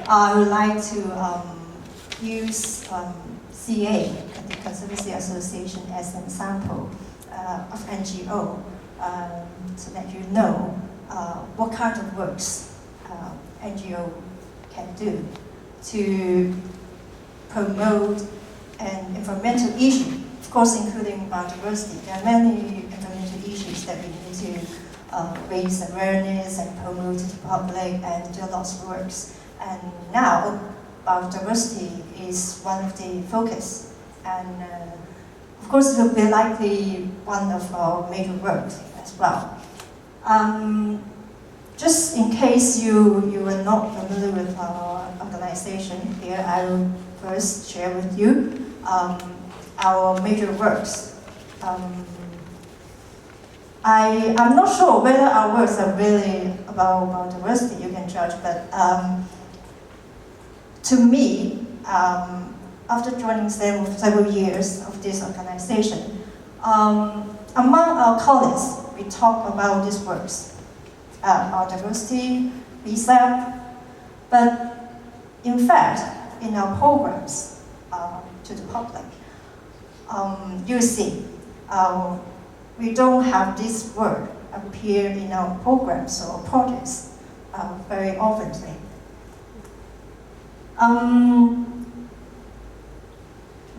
I would like to use CA, the Conservancy Association, as an example of NGO, so that you know what kind of works NGO can do to promote an environmental issue, of course including biodiversity. There are many environmental issues that we need to raise awareness and promote to the public and do lots of works. And now, biodiversity is one of the focus. And of course, it will be likely one of our major works as well. Just in case you are not familiar with our organization here, I will first share with you our major works. I'm not sure whether our works are really about biodiversity, you can judge, but to me, after joining several years of this organization, among our colleagues, we talk about these works, biodiversity, RESAP, but in fact, in our programs to the public, you see, we don't have this word appear in our programs or projects very often.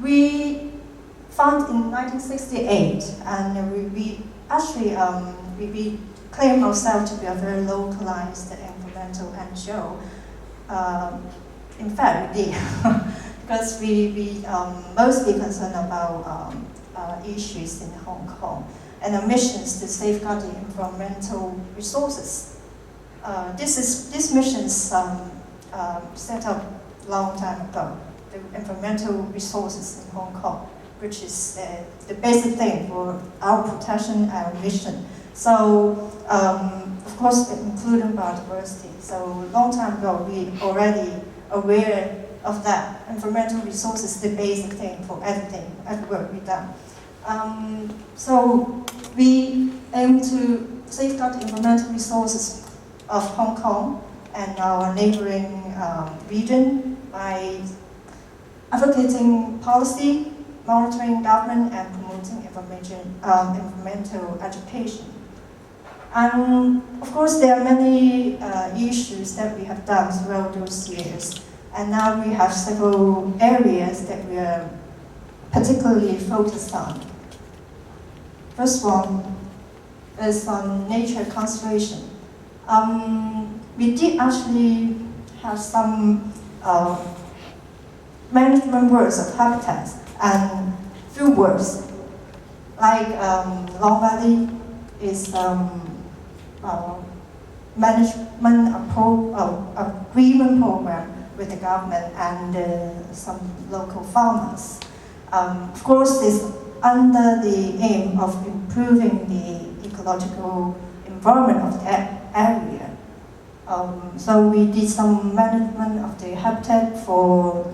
We founded in 1968, and we actually we claim ourselves to be a very localized environmental NGO. In fact, we did, because we mostly concerned about issues in Hong Kong and our missions to safeguard the environmental resources. This mission's set up a long time ago, the environmental resources in Hong Kong, which is the basic thing for our protection and mission. So, of course, including biodiversity. So, long time ago, we already aware of that. Environmental resources, the basic thing for everything, every work we've done. So, we aim to safeguard the environmental resources of Hong Kong and our neighboring region by advocating policy, monitoring government, and promoting environmental education. And of course, there are many issues that we have done throughout those years. And now we have several areas that we are particularly focused on. First one is on nature conservation. We did actually have some management works of habitats and field works, like Long Valley is management agreement program with the government and some local farmers. Of course, it's under the aim of improving the ecological environment of that area. So we did some management of the habitat for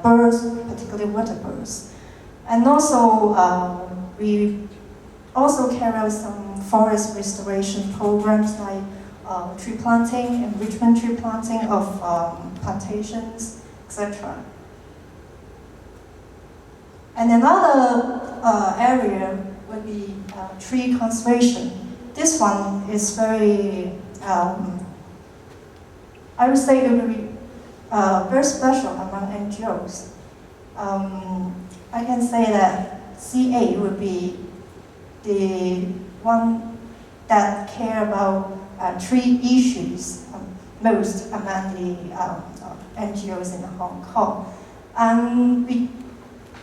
birds, particularly water birds. And also we also carry out some forest restoration programs like tree planting, enrichment tree planting of plantations, etc. And another area would be tree conservation. This one is very, I would say it would be very special among NGOs. I can say that CA would be the one that care about tree issues most among the NGOs in Hong Kong. And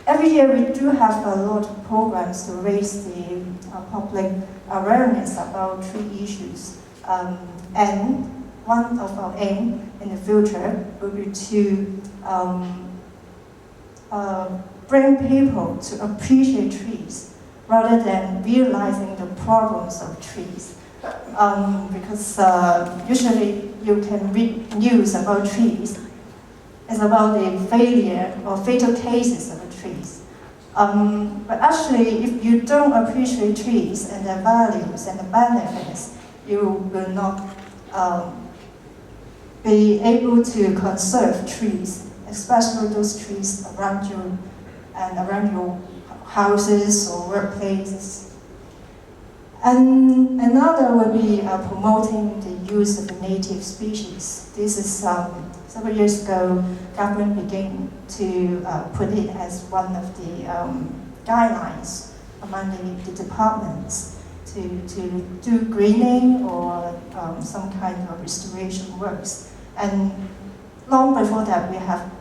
every year we do have a lot of programs to raise the public awareness about tree issues. And one of our aim in the future will be to bring people to appreciate trees rather than realizing the problems of trees. Because usually you can read news about trees. It's about the failure or fatal cases of the trees. But actually, if you don't appreciate trees and their values and the benefits, you will not be able to conserve trees, especially those trees around you and around your houses or workplaces. And another would be promoting the use of native species. This is several years ago, government began to put it as one of the guidelines among the departments to do greening or some kind of restoration works. And long before that, we have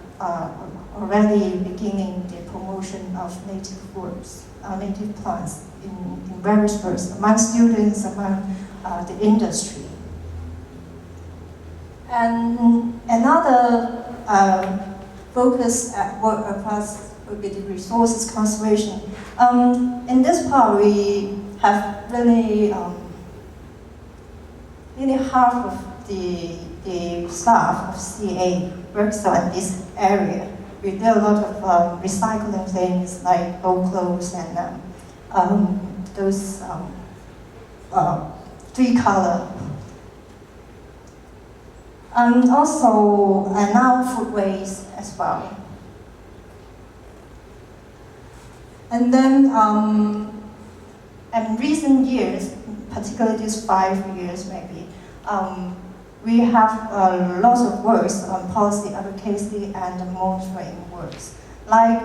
already beginning the promotion of native works, native plants in various works, among students, among the industry. And another focus at work across would be the resources conservation. In this part, we have really, nearly half of the staff of CA works on this area. We do a lot of recycling things like old clothes and those three-color. And also now food waste as well. And then in recent years, particularly these 5 years maybe, we have lots of works on policy advocacy and monitoring works. Like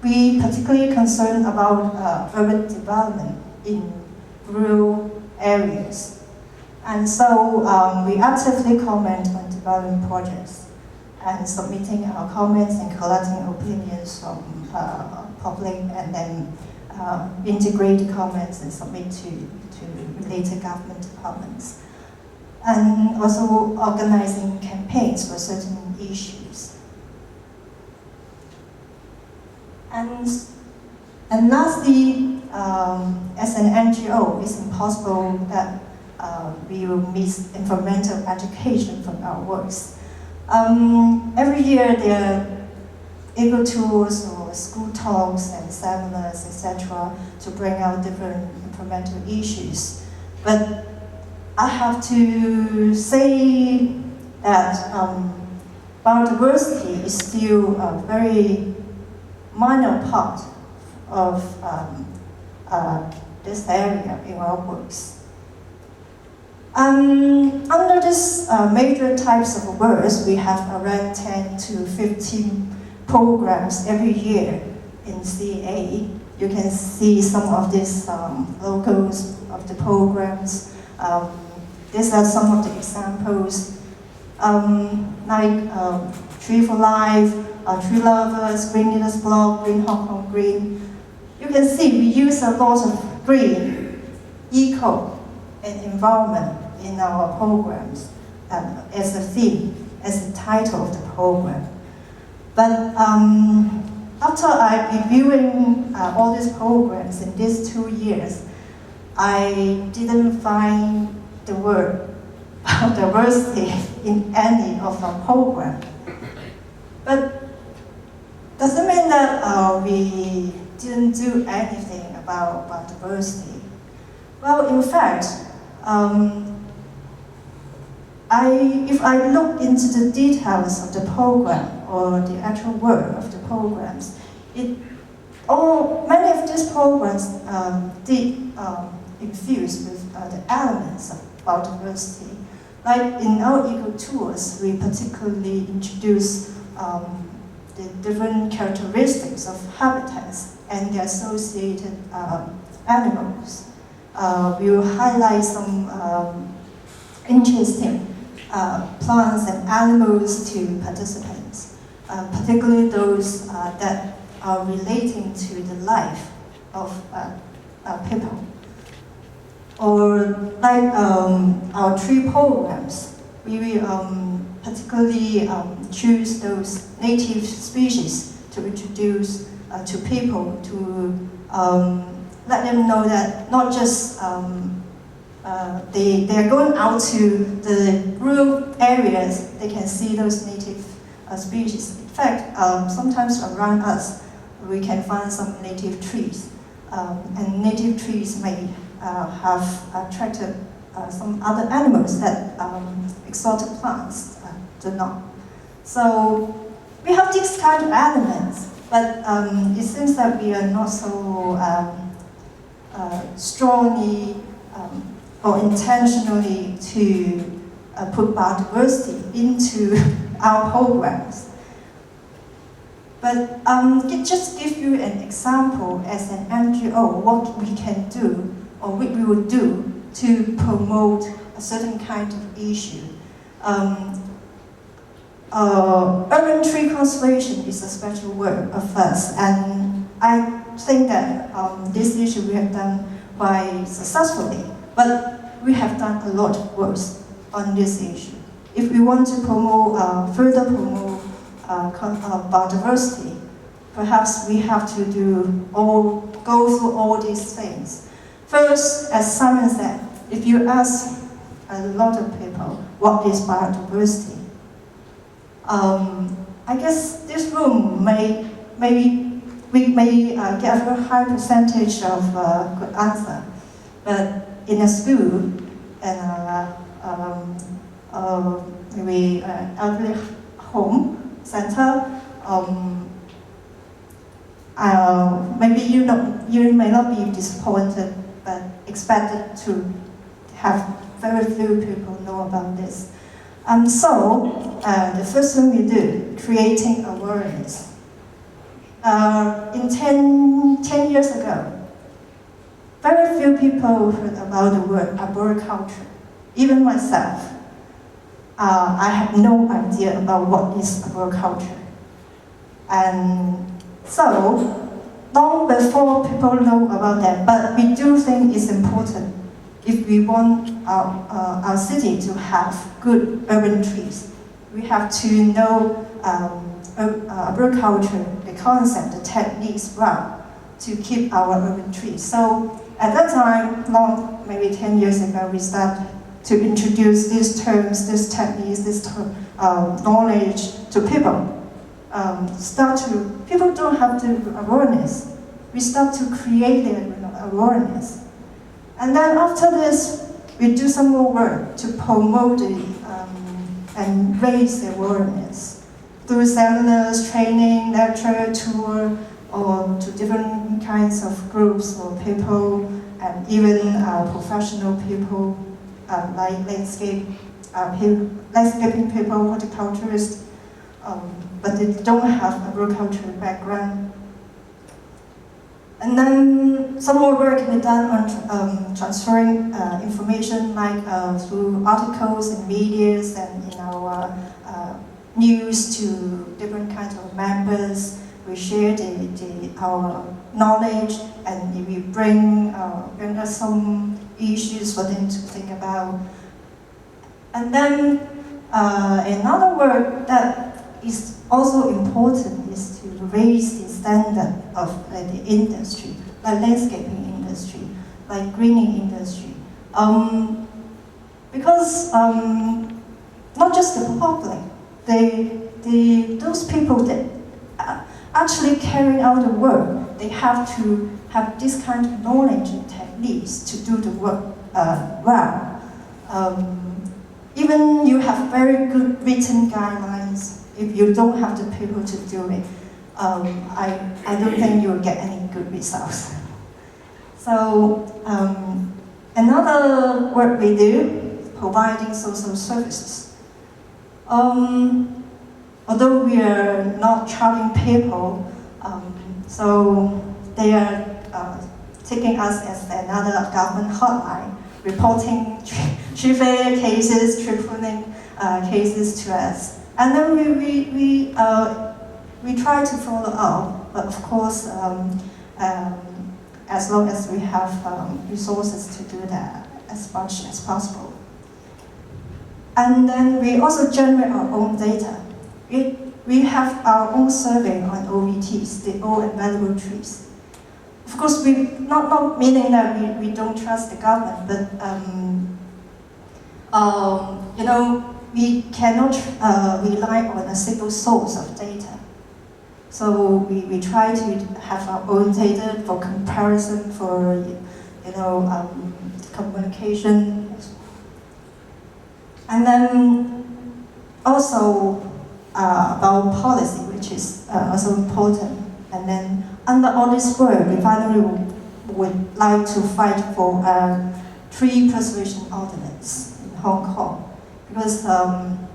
we particularly concerned about urban development in rural areas. And so we actively comment on development projects and submitting our comments and collecting opinions from public, and then integrate the comments and submit to related government departments. And also organizing campaigns for certain issues. And lastly, as an NGO, it's impossible that we will miss environmental education from our works. Every year there are eco tours or school talks and seminars, etc., to bring out different environmental issues. But I have to say that biodiversity is still a very minor part of this area in our works. Under these major types of works, we have around 10 to 15 programs every year in CA. You can see some of these logos of the programs. These are some of the examples, like Tree for Life, Tree Lovers, Green Leaders Blog, Green Hong Kong Green. You can see we use a lot of green, eco, and environment in our programs as a theme, as the title of the program. But after reviewing all these programs in these 2 years, I didn't find the word biodiversity in any of our program. But does it mean that we didn't do anything about biodiversity? Well, in fact, if I look into the details of the program or the actual work of the programs, many of these programs did infuse with the elements of biodiversity. Like in our eco tours, we particularly introduce the different characteristics of habitats and the associated animals. We will highlight some interesting plants and animals to participants, particularly those that are relating to the life of people. Or like our tree programs, we will particularly choose those native species to introduce to people to let them know that not just they are going out to the rural areas, they can see those native species. In fact, sometimes around us, we can find some native trees. And native trees may have attracted some other animals that exotic plants do not. So we have these kind of elements, but it seems that we are not so strongly or intentionally to put biodiversity into our programs. But it just gives you an example as an NGO what we can do or what we will do to promote a certain kind of issue. Urban tree conservation is a special work of us, and I think that this issue we have done quite successfully, but we have done a lot of work on this issue. If we want to promote, further promote biodiversity, perhaps we have to go through all these things. First, as Simon said, if you ask a lot of people what is biodiversity, I guess this room we may get a very high percentage of good answer, but in a school and maybe elderly home center, maybe you may not be disappointed, but expected to have very few people know about this. So the first thing we do, creating awareness. In 10 years ago, very few people heard about the word arboriculture. Even myself, I had no idea about what is arboriculture. And so, long before people know about that, but we do think it's important if we want our city to have good urban trees. We have to know arboriculture, the concept, the techniques well to keep our urban trees. So at that time, maybe 10 years ago, we started to introduce these terms, these techniques, this knowledge to people. People don't have the awareness. We start to create their awareness. And then after this, we do some more work to promote it and raise the awareness through seminars, training, lecture, tour, or to different kinds of groups or people, and even professional people like landscaping people, horticulturists, but they don't have agricultural background. And then some more work can be done on transferring information like through articles and medias and in our news to different kinds of members. We share our knowledge and we bring us some issues for them to think about. And then another work that is also important is to raise the standard of the industry, like landscaping industry, like greening industry. Because not just the public, those people that actually carry out the work, they have to have this kind of knowledge and techniques to do the work well. Even you have very good written guidelines, if you don't have the people to do it, I don't think you will get any good results. So another work we do is providing social services. Although we are not charging people, so they are taking us as another government hotline, reporting tree failure cases, tree pruning cases to us. And then we try to follow up, but of course, as long as we have resources to do that as much as possible. And then we also generate our own data. We have our own survey on OVTs, the old and valuable trees. Of course, we not meaning that we don't trust the government, but we cannot rely on a single source of data. So we try to have our own data for comparison, for communication, And then also about policy, which is also important. And then under all this work, we finally would like to fight for a tree preservation ordinance in Hong Kong, because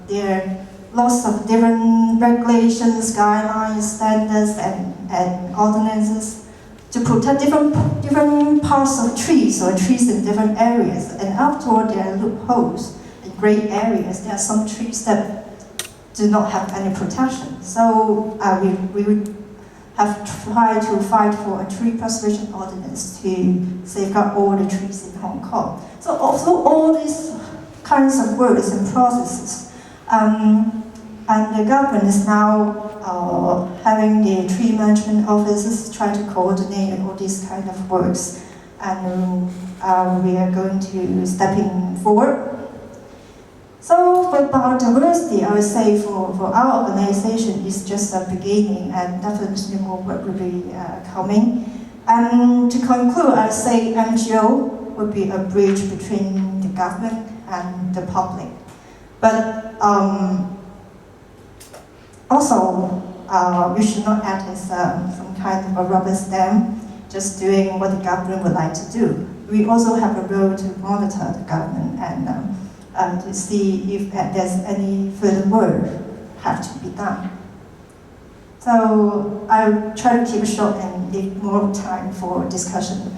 there are lots of different regulations, guidelines, standards, and ordinances to protect different parts of trees or trees in different areas. And after all, there are loopholes in gray areas. There are some trees that do not have any protection. So we would have tried to fight for a tree preservation ordinance to safeguard all the trees in Hong Kong. So also all these kinds of works and processes, and the government is now having the tree management offices try to coordinate all these kind of works, and we are going to stepping forward. So for biodiversity, I would say for our organization, it's just a beginning, and definitely more work will be coming. And to conclude, I would say NGO would be a bridge between the government and the public. But also, we should not act as some kind of a rubber stamp, just doing what the government would like to do. We also have a role to monitor the government and to see if there's any further work have to be done. So I'll try to keep it short and leave more time for discussion.